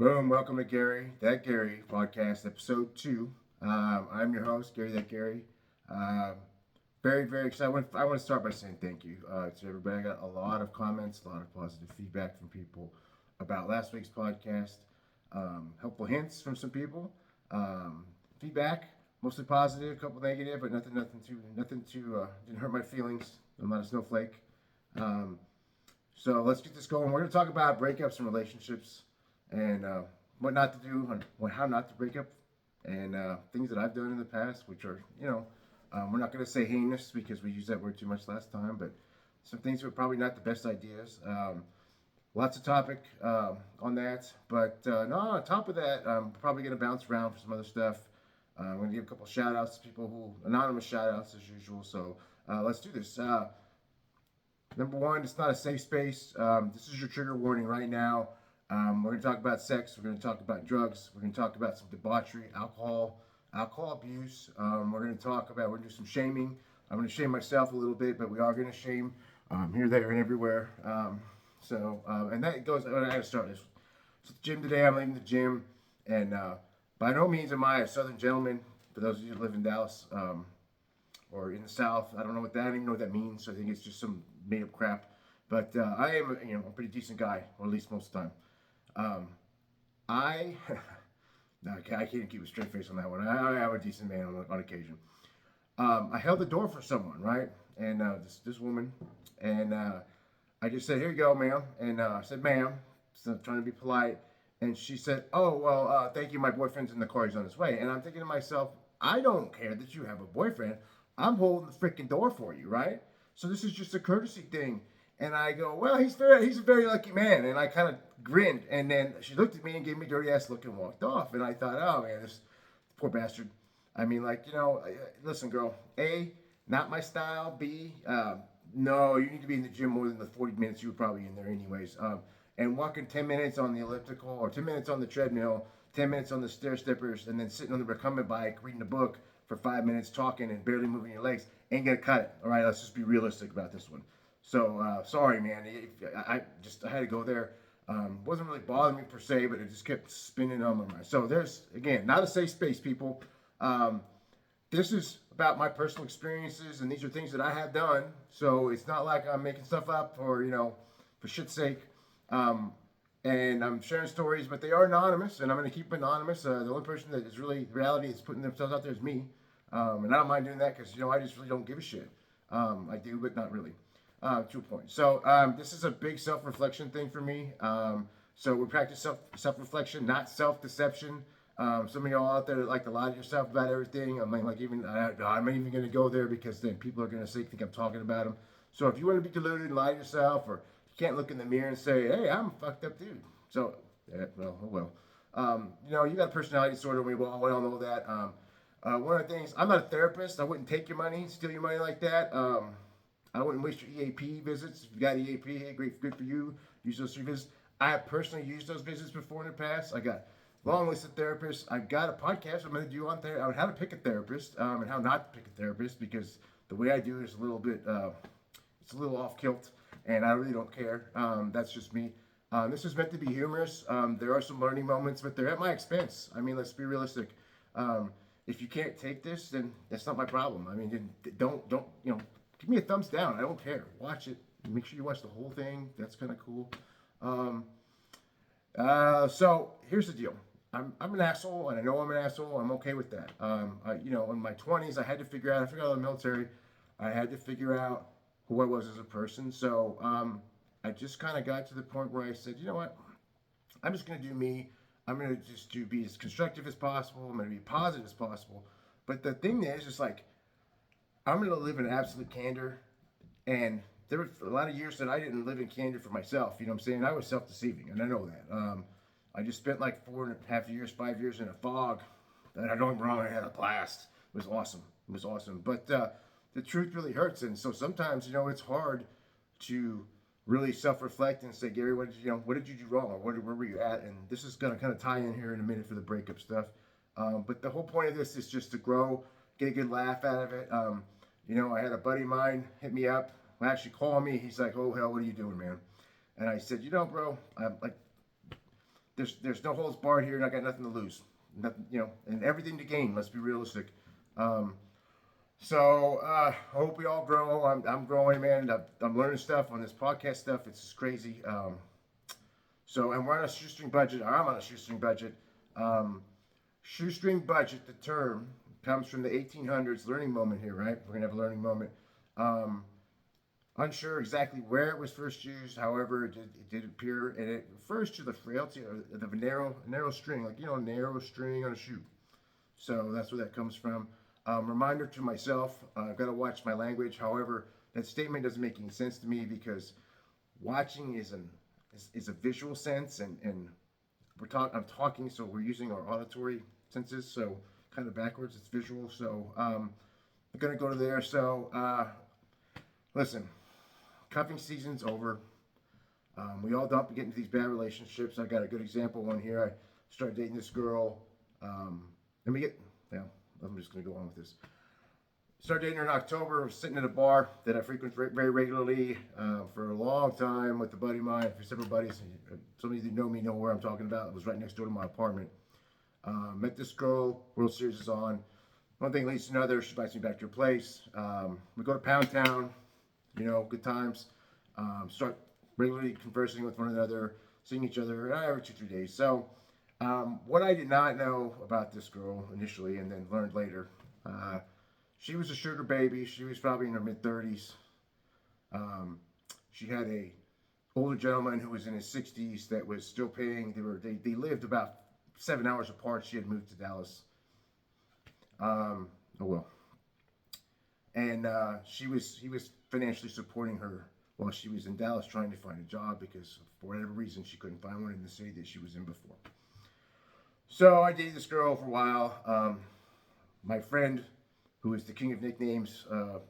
Boom, welcome to That Gary podcast, episode 2. I'm your host, Gary, That Gary. Um, Very, very excited. I want to start by saying thank you to everybody. I got a lot of comments, a lot of positive feedback from people about last week's podcast. Helpful hints from some people. Um, Feedback, mostly positive, a couple negative, but nothing to didn't hurt my feelings. I'm not a snowflake. Um, so let's get this going. We're going to talk about breakups and relationships and what not to do and how not to break up and things that I've done in the past, which are, we're not going to say heinous because we used that word too much last time, but some things were probably not the best ideas. Lots of topic on that, but no, on top of that, I'm probably going to bounce around for some other stuff. I'm going to give a couple shout outs to people anonymous shout outs as usual. So let's do this. Number one, it's not a safe space. This is your trigger warning right now. We're going to talk about sex. We're going to talk about drugs. We're going to talk about some debauchery, alcohol abuse. We're going to do some shaming. I'm going to shame myself a little bit, but we are going to shame here, there, and everywhere. And that goes, I got to start this. So the gym today, I'm leaving the gym, and by no means am I a Southern gentleman. For those of you who live in Dallas or in the South, I don't even know what that means. So I think it's just some made up crap. But I am, a pretty decent guy, or at least most of the time. I no, I can't keep a straight face on that one. I am a decent man on occasion. I held the door for someone, right? And this woman, and I just said, "Here you go, ma'am." And I said, "Ma'am," so trying to be polite. And she said, "Oh, well, thank you. My boyfriend's in the car. He's on his way." And I'm thinking to myself, I don't care that you have a boyfriend. I'm holding the freaking door for you, right? So this is just a courtesy thing. And I go, well, he's a very lucky man. And I kind of grinned. And then she looked at me and gave me a dirty ass look and walked off. And I thought, oh man, this poor bastard. I mean, listen, girl. A, not my style. B, no, you need to be in the gym more than the 40 minutes you were probably in there anyways. And walking 10 minutes on the elliptical or 10 minutes on the treadmill, 10 minutes on the stair steppers, and then sitting on the recumbent bike reading a book for 5 minutes talking and barely moving your legs ain't gonna cut it. All right, let's just be realistic about this one. So sorry, man. I had to go there. Wasn't really bothering me per se, but it just kept spinning on my mind. So there's, again, not a safe space, people. This is about my personal experiences, and these are things that I have done. So it's not like I'm making stuff up or for shit's sake. And I'm sharing stories, but they are anonymous, and I'm going to keep them anonymous. The only person that is really reality is putting themselves out there is me. And I don't mind doing that because I just really don't give a shit. I do, but not really. To a point. So this is a big self-reflection thing for me. So we practice self-reflection, not self-deception. Some of y'all out there like to lie to yourself about everything. I'm not even going to go there because then people are going to think I'm talking about them. So if you want to be deluded and lie to yourself, or you can't look in the mirror and say, "Hey, I'm a fucked up dude." So you got a personality disorder. We all know that. One of the things, I'm not a therapist. I wouldn't take your money, steal your money like that. I wouldn't waste your EAP visits. If you got EAP, hey, great, good for you. Use those 3 visits. I have personally used those visits before in the past. I got a long list of therapists. I've got a podcast I'm going to do on how to pick a therapist and how not to pick a therapist, because the way I do it is a little bit, it's a little off kilt, and I really don't care. That's just me. This is meant to be humorous. There are some learning moments, but they're at my expense. I mean, let's be realistic. If you can't take this, then that's not my problem. I mean, don't give me a thumbs down. I don't care. Watch it. Make sure you watch the whole thing. That's kind of cool. So here's the deal. I'm an asshole, and I know I'm an asshole. I'm okay with that. In my 20s, I had to figure out. I figured out in the military. I had to figure out who I was as a person. So I just kind of got to the point where I said, you know what? I'm just going to do me. I'm going to just be as constructive as possible. I'm going to be positive as possible. But the thing is, it's like, I'm going to live in absolute candor, and there were a lot of years that I didn't live in candor for myself. You know what I'm saying? I was self-deceiving, and I know that. I just spent like 4.5 years, 5 years in a fog. And I don't get me wrong, I had a blast. It was awesome. But the truth really hurts, and so sometimes it's hard to really self-reflect and say, Gary, what did you do wrong, or where were you at? And this is going to kind of tie in here in a minute for the breakup stuff. But the whole point of this is just to grow, get a good laugh out of it. I had a buddy of mine hit me up, actually call me. He's like, "Oh hell, what are you doing, man?" And I said, "Bro, I'm like, there's no holds barred here, and I got nothing to lose, nothing, and everything to gain. Let's be realistic. Um, so I hope we all grow. I'm growing, man. I'm learning stuff on this podcast stuff. It's just crazy. And we're on a shoestring budget. Or I'm on a shoestring budget. Shoestring budget, the term, comes from the 1800s learning moment here, right? We're going to have a learning moment. Unsure exactly where it was first used. However, it did appear, and it refers to the frailty of a narrow string, like, a narrow string on a shoe. So that's where that comes from. Reminder to myself, I've got to watch my language. However, that statement doesn't make any sense to me because watching is a visual sense, and I'm talking, so we're using our auditory senses, so kind of backwards, it's visual. So I'm gonna go to there. So listen, cuffing season's over. We all don't get into these bad relationships. I got a good example one here. I started dating this girl. I'm just gonna go on with this. Started dating her in October. I was sitting at a bar that I frequent very regularly for a long time with a buddy of mine, for several buddies. Some of you that know me know where I'm talking about. It was right next door to my apartment. Met this girl. World Series is on. One thing leads to another. She invites me back to her place. We go to Pound Town. Good times. Start regularly conversing with one another, seeing each other every 2-3 days. So what I did not know about this girl initially, and then learned later, she was a sugar baby. She was probably in her mid-30s. She had a older gentleman who was in his 60s that was still paying. They lived about 7 hours apart. She had moved to Dallas. Oh well. And he was financially supporting her while she was in Dallas trying to find a job because for whatever reason she couldn't find one in the city that she was in before. So I dated this girl for a while. My friend, who is the king of nicknames,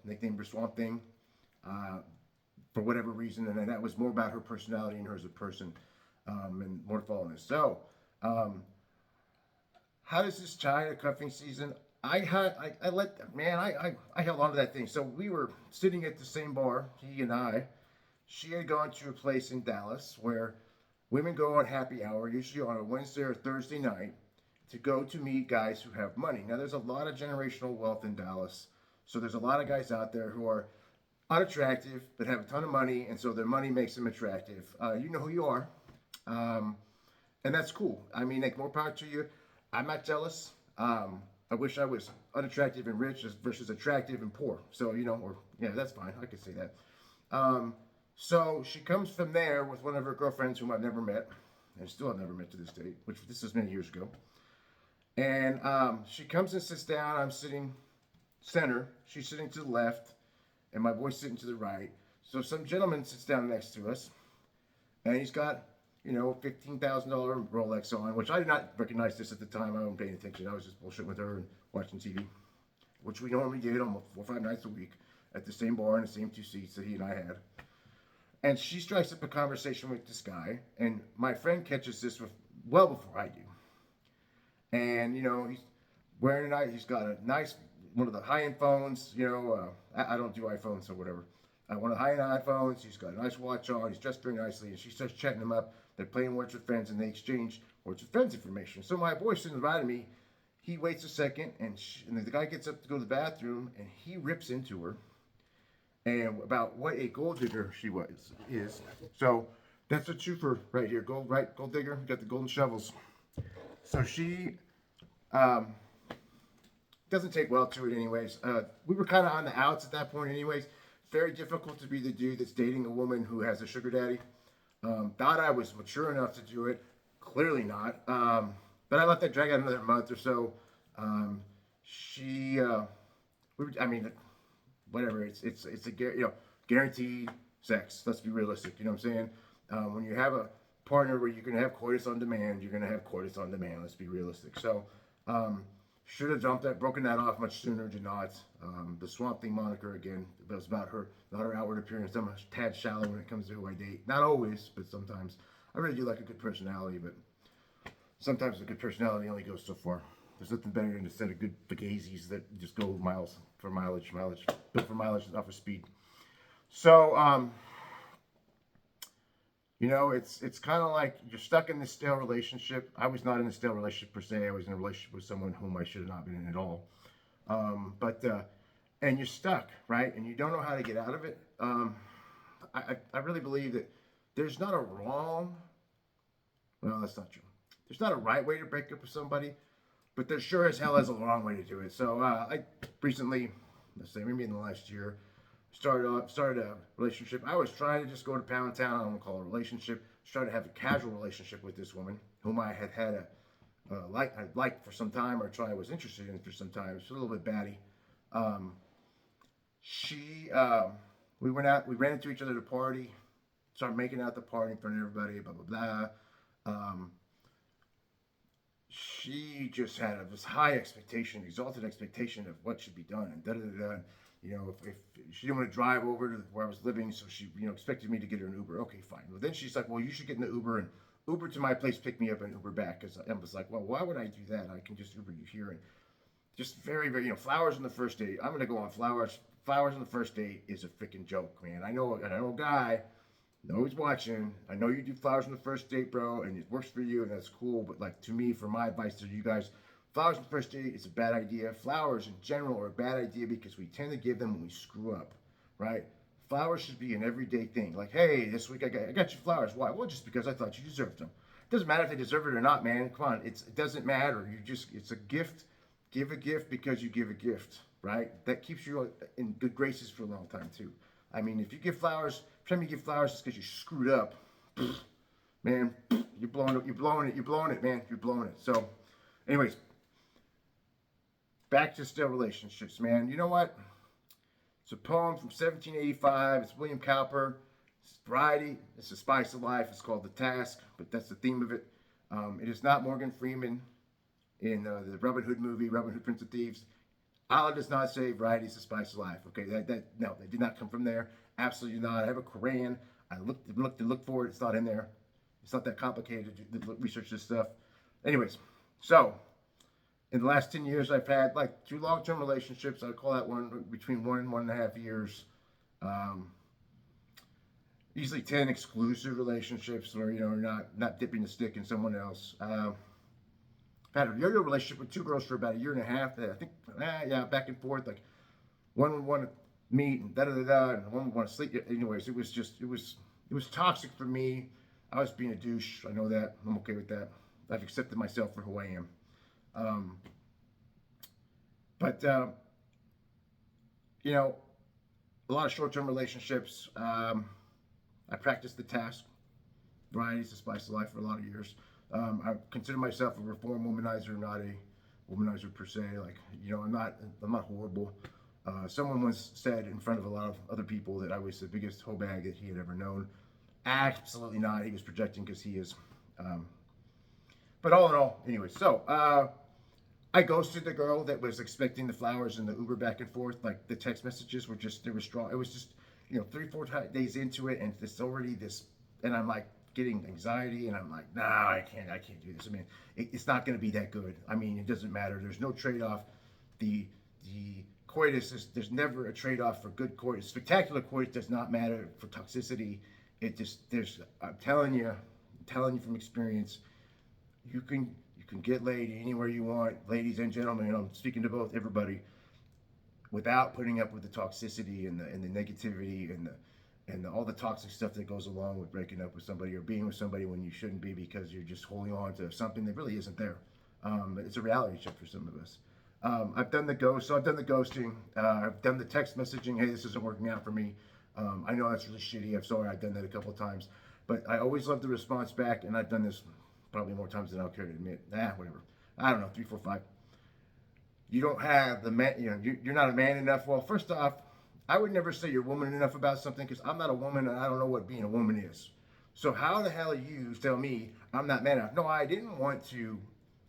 nicknamed her Swamp Thing, for whatever reason, and that was more about her personality and her as a person, and more to follow on this. So, how does this tie to cuffing season? I held on to that thing. So we were sitting at the same bar, he and I. She had gone to a place in Dallas where women go on happy hour, usually on a Wednesday or Thursday night, to go to meet guys who have money. Now, there's a lot of generational wealth in Dallas. So there's a lot of guys out there who are unattractive but have a ton of money, and so their money makes them attractive. You know who you are. And that's cool. I mean, more power to you. I'm not jealous. I wish I was unattractive and rich versus attractive and poor. So, that's fine. I could say that. So she comes from there with one of her girlfriends whom I've never met, and still have never met to this date, which this was many years ago. And she comes and sits down. I'm sitting center. She's sitting to the left, and my boy's sitting to the right. So some gentleman sits down next to us, and he's got, $15,000 Rolex on, which I did not recognize this at the time. I wasn't paying attention. I was just bullshitting with her and watching TV, which we normally did almost 4 or 5 nights a week at the same bar in the same 2 seats that he and I had. And she strikes up a conversation with this guy, and my friend catches this well before I do. And, he's wearing he's got a nice, one of the high-end phones, I don't do iPhones or whatever. One of the high-end iPhones, he's got a nice watch on, he's dressed very nicely, and she starts chatting him up. They're playing Words with Friends, and they exchange Words with Friends information. So my boy sitting by me, he waits a second, and the guy gets up to go to the bathroom, and he rips into her, and about what a gold digger she is. So that's a twofer right here. Gold digger, got the golden shovels. So she doesn't take well to it anyways. We were kind of on the outs at that point anyways. Very difficult to be the dude that's dating a woman who has a sugar daddy. Thought I was mature enough to do it. Clearly not. But I let that drag out another month or so. Whatever. It's a guaranteed sex. Let's be realistic. You know what I'm saying? When you have a partner where you're gonna have coitus on demand, you're gonna have coitus on demand. Let's be realistic. So, should have broken that off much sooner. Did not. The Swamp Thing moniker again. It was about her, not her outward appearance. I'm a tad shallow when it comes to who I date. Not always, but sometimes. I really do like a good personality, but sometimes a good personality only goes so far. There's nothing better than a set of good Fugazis that just go miles for mileage, built for mileage, not for speed. So, You know, it's kind of like you're stuck in this stale relationship. I was not in a stale relationship per se. I was in a relationship with someone whom I should have not been in at all. But and you're stuck, right? And you don't know how to get out of it. I really believe that there's not a wrong. Well, that's not true. There's not a right way to break up with somebody, but there sure as hell is a wrong way to do it. So I recently, let's say maybe in the last year, started a relationship. I was trying to just go to Pound Town. I don't want to call it a relationship. I was trying to have a casual relationship with this woman whom I had I liked for some time, or try was interested in for some time. She's a little bit batty. Um, she we went out. We ran into each other at a party. Started making out at the party in front of everybody. Blah blah blah. Um, she just had this high expectation, exalted expectation of what should be done, and da da da da. You know, if she didn't want to drive over to where I was living, so she, expected me to get her an Uber. Okay, fine. Well, then she's like, well, you should get in the Uber and Uber to my place, pick me up, and Uber back. Because I was like, well, why would I do that? I can just Uber you here. And just very, very, flowers on the first date. I'm gonna go on flowers. Flowers on the first date is a freaking joke, man. I know a guy. I know he's watching. I know you do flowers on the first date, bro, and it works for you, and that's cool. But like to me, for my advice to you guys, flowers on the first date is a bad idea. Flowers in general are a bad idea because we tend to give them when we screw up, right? Flowers should be an everyday thing. Like, hey, this week I got you flowers. Why? Well, just because I thought you deserved them. It doesn't matter if they deserve it or not, man. Come on, it doesn't matter. It's a gift. Give a gift because you give a gift, right? That keeps you in good graces for a long time too. I mean, if you give flowers, every time you give flowers, it's because you screwed up, man. You're blowing it. You're blowing it. You're blowing it, man. You're blowing it. So, anyways, back to still relationships, man. You know what? It's a poem from 1785. It's William Cowper. It's variety. It's the spice of life. It's called The Task, but that's the theme of it. It is not Morgan Freeman in the Robin Hood movie, Robin Hood, Prince of Thieves. Allah does not say variety is the spice of life. Okay, no, they did not come from there. Absolutely not. I have a Quran. I looked for it. It's not in there. It's not that complicated to research this stuff. Anyways, so in the last 10 years, I've had like 2 long-term relationships. I call that one between 1 and 1.5 years. Um, Usually 10 exclusive relationships where, not dipping the stick in someone else. I've had a yo-yo relationship with 2 girls for about a year and a half. I think, yeah, back and forth. Like one would want to meet and da da da da, and one would want to sleep. Anyways, it was toxic for me. I was being a douche. I know that. I'm okay with that. I've accepted myself for who I am. Um, but you know, a lot of short-term relationships. I practiced the task. Variety is the spice of life for a lot of years. I consider myself a reformed womanizer, not a womanizer per se. Like, I'm not horrible. Someone once said in front of a lot of other people that I was the biggest hoe bag that he had ever known. Absolutely not. He was projecting because he is. But all in all, anyway, so I ghosted the girl that was expecting the flowers and the Uber back and forth. Like the text messages they were strong. It was just, 3-4 days into it, and it's already this, and I'm like getting anxiety, and I'm like, nah, I can't do this. I mean, it's not going to be that good. I mean, it doesn't matter. There's no trade-off. The coitus there's never a trade-off for good coitus. Spectacular coitus does not matter for toxicity. I'm telling you from experience, you can get laid anywhere you want, ladies and gentlemen. I'm speaking to both everybody, without putting up with the toxicity and the negativity and all the toxic stuff that goes along with breaking up with somebody or being with somebody when you shouldn't be, because you're just holding on to something that really isn't there. It's a reality check for some of us. I've done the ghosting. I've done the text messaging. Hey, this isn't working out for me. I know that's really shitty. I'm sorry. I've done that a couple of times, but I always love the response back, and I've done this probably more times than I'll care to admit. Whatever. I don't know, 3, 4, 5. You don't have the man. You're not a man enough. Well, first off, I would never say you're woman enough about something, because I'm not a woman and I don't know what being a woman is. So how the hell are you tell me I'm not man enough? No, I didn't want to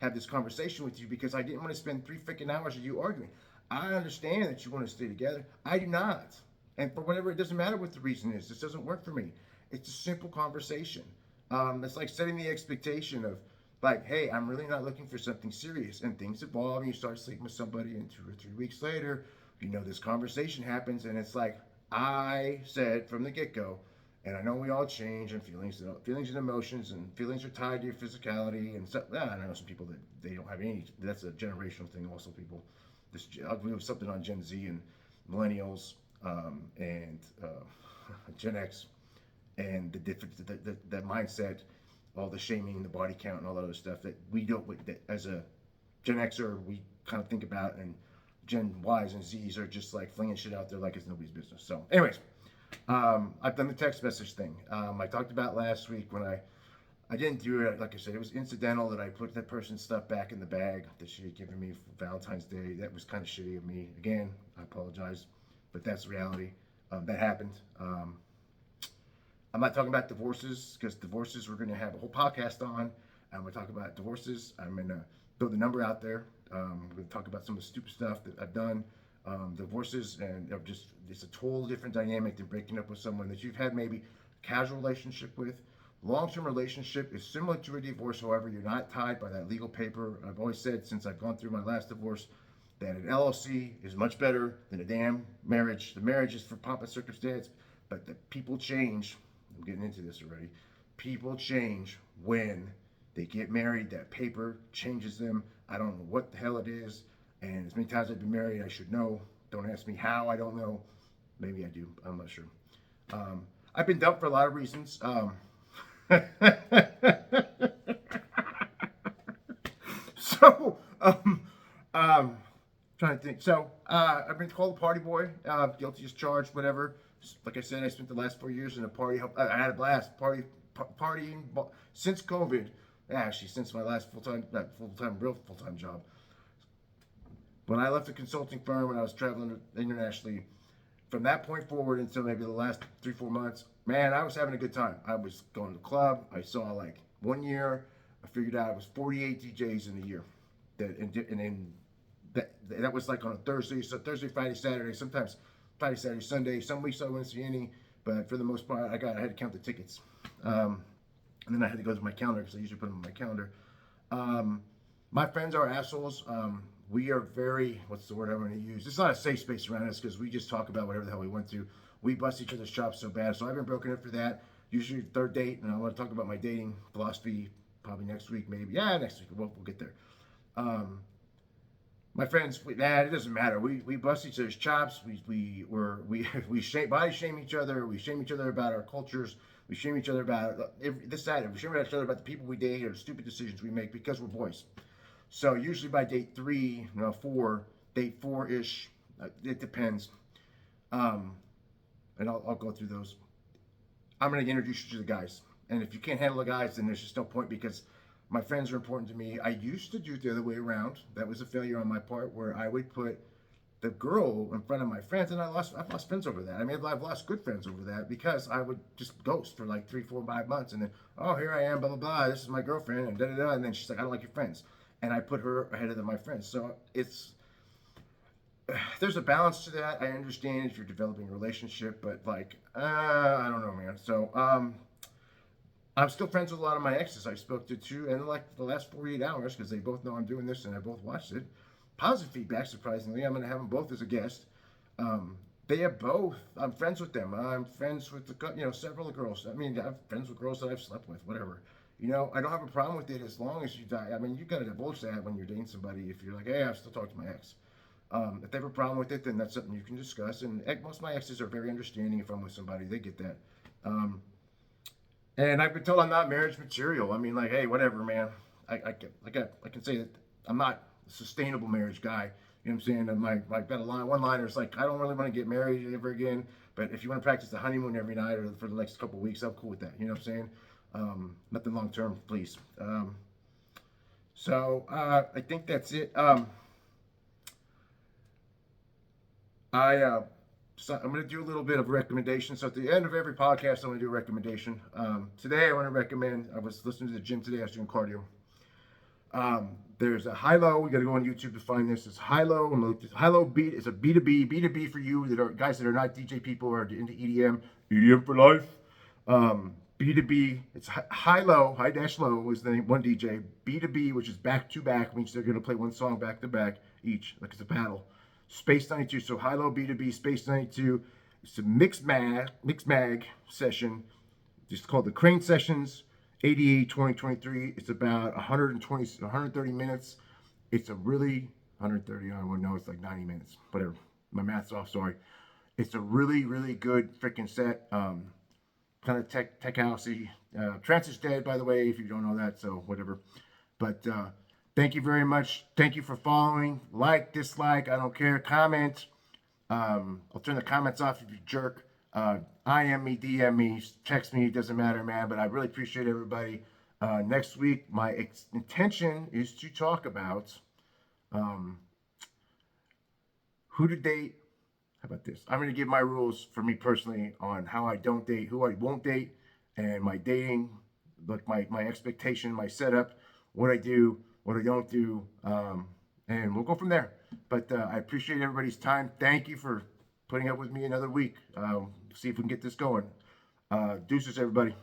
have this conversation with you because I didn't want to spend 3 freaking hours with you arguing. I understand that you want to stay together. I do not. And for whatever, it doesn't matter what the reason is. This doesn't work for me. It's a simple conversation. It's like setting the expectation of, like, hey, I'm really not looking for something serious, and things evolve, and you start sleeping with somebody, and 2 or 3 weeks later, this conversation happens, and it's like I said from the get-go, And I know we all change, and feelings and emotions, and feelings are tied to your physicality. And so, I know some people that they don't have any. That's a generational thing. Also, people, I'll do something on Gen Z and millennials and Gen X, and the difference, that mindset, all the shaming, the body count, and all that other stuff that we don't. That as a Gen Xer, we kind of think about, and Gen Ys and Zs are just like flinging shit out there like it's nobody's business. So, anyways. I've done the text message thing. I talked about last week when I didn't do it. Like I said, it was incidental that I put that person's stuff back in the bag that she had given me for Valentine's Day. That was kind of shitty of me. Again, I apologize, but that's reality. That happened. I'm not talking about divorces, because divorces we're going to have a whole podcast on. I'm going to talk about divorces. I'm going to throw the number out there. We're going to talk about some of the stupid stuff that I've done. Divorces, and it's a total different dynamic than breaking up with someone that you've had maybe a casual relationship with. Long-term relationship is similar to a divorce. However, you're not tied by that legal paper. I've always said, since I've gone through my last divorce, that an LLC is much better than a damn marriage. The marriage is for pomp and circumstance, but the people change. I'm getting into this already. People change when they get married. That paper changes them. I don't know what the hell it is. And as many times I've been married, I should know. Don't ask me how, I don't know. Maybe I do, I'm not sure. I've been dumped for a lot of reasons. So, trying to think. So, I've been called a party boy, guilty as charged, whatever. Like I said, I spent the last 4 years in a party. I had a blast partying since COVID. Actually, since my last real full-time job. When I left the consulting firm and I was traveling internationally, from that point forward until maybe the last 3-4 months, man, I was having a good time. I was going to the club. I saw, like, 1 year, I figured out it was 48 DJs in a year. That was like on a Thursday, so Thursday, Friday, Saturday, sometimes Friday, Saturday, Sunday. Some weeks I wouldn't see any, but for the most part, I had to count the tickets. And then I had to go to my calendar, because I usually put them on my calendar. My friends are assholes. We are very, what's the word I'm going to use? It's not a safe space around us, because we just talk about whatever the hell we went to. We bust each other's chops so bad. So I've been broken up for that. Usually third date, and I want to talk about my dating philosophy probably next week, maybe. Yeah, next week. We'll get there. My friends, it doesn't matter. We bust each other's chops. We body shame each other. We shame each other about our cultures. We shame each other about this side. We shame each other about the people we date or the stupid decisions we make, because we're boys. So usually by date 3, date 4-ish, it depends. And I'll go through those. I'm going to introduce you to the guys. And if you can't handle the guys, then there's just no point, because my friends are important to me. I used to do it the other way around. That was a failure on my part, where I would put the girl in front of my friends, and I've lost friends over that. I mean, I've lost good friends over that, because I would just ghost for like 3, 4, 5 months, and then, oh, here I am, blah, blah, blah, this is my girlfriend, and da-da-da, and then she's like, I don't like your friends. And I put her ahead of my friends. So there's a balance to that. I understand if you're developing a relationship, but like, I don't know, man. So, I'm still friends with a lot of my exes. I spoke to 2 in like the last 48 hours, because they both know I'm doing this and I both watched it. Positive feedback, surprisingly. I'm going to have them both as a guest. They have both. I'm friends with them. I'm friends with several girls. I mean, I'm friends with girls that I've slept with, whatever. I don't have a problem with it as long as you die. I mean, you got to divulge that when you're dating somebody. If you're like, hey, I still talk to my ex. If they have a problem with it, then that's something you can discuss. And most of my exes are very understanding. If I'm with somebody, they get that. And I've been told I'm not marriage material. I mean, like, hey, whatever, man. I can say that I'm not a sustainable marriage guy. You know what I'm saying? And I've got one-liner. It's like, I don't really want to get married ever again. But if you want to practice the honeymoon every night or for the next couple of weeks, I'm cool with that. You know what I'm saying? Nothing long-term, please. So I think that's it. So I'm going to do a little bit of recommendation. So at the end of every podcast, I'm going to do a recommendation. Today, I want to recommend, I was listening to the gym today, I was doing cardio. There's a high-low. We got to go on YouTube to find this. It's high-low. High-low beat is a B2B. B2B for you that are guys that are not DJ people or into EDM. EDM for life. B2B. It's high-low. High-low is the name, one DJ. B2B, which is back-to-back, means they're going to play one song back-to-back each, like it's a battle. Space 92. So high-low B2B, Space 92. It's a mixed mag session. Just called the Crane Sessions 88 2023. It's about 130 minutes. It's a really 130. I don't know. It's like 90 minutes. Whatever. My math's off. Sorry. It's a really, really good freaking set. Kind of tech housey. Trance is dead, by the way, if you don't know that. So whatever. But thank you very much. Thank you for following. Like, dislike, I don't care. Comment. I'll turn the comments off if you jerk. IM me, DM me, text me. It doesn't matter, man. But I really appreciate everybody. Next week, my intention is to talk about who to date. How about this? I'm going to give my rules for me personally on how I don't date, who I won't date, and my dating, like my expectation, my setup, what I do, what I don't do, and we'll go from there. But I appreciate everybody's time. Thank you for putting up with me another week. See if we can get this going. Deuces, everybody.